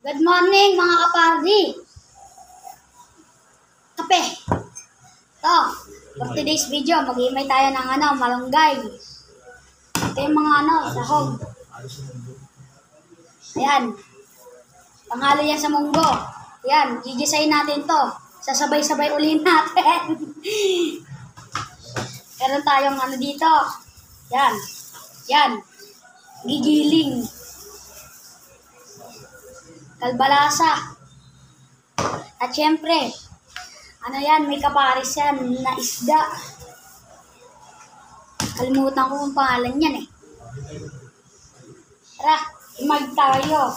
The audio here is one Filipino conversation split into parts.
Good morning mga kapardi. Kape. Ito, for today's video, mag-iimay tayo ng malunggay. Ito yung mga sahog. Ayan. Panghalo yan sa munggo. Ayan, gigisayin natin to. Sasabay-sabay ulit natin. Meron tayong dito. Yan. Yan. Gigiling. Kalbalasa. At syempre, yan, may kaparis yan na isda. Kalimutan ko kung pangalan yan eh. Tara, imag tayo.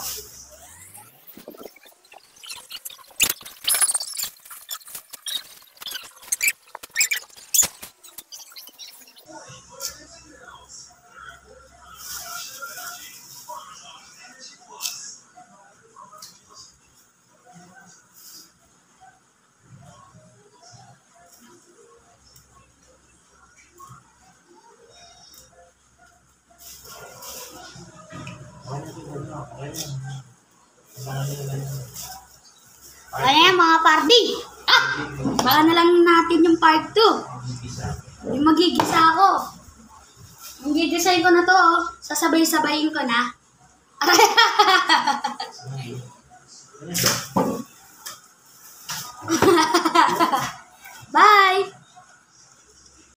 Ayan mga pardi. Baka na lang natin yung part 2. Yung magigisa ako. Yung gigisayin ko na to, sasabay-sabayin ko na. Bye!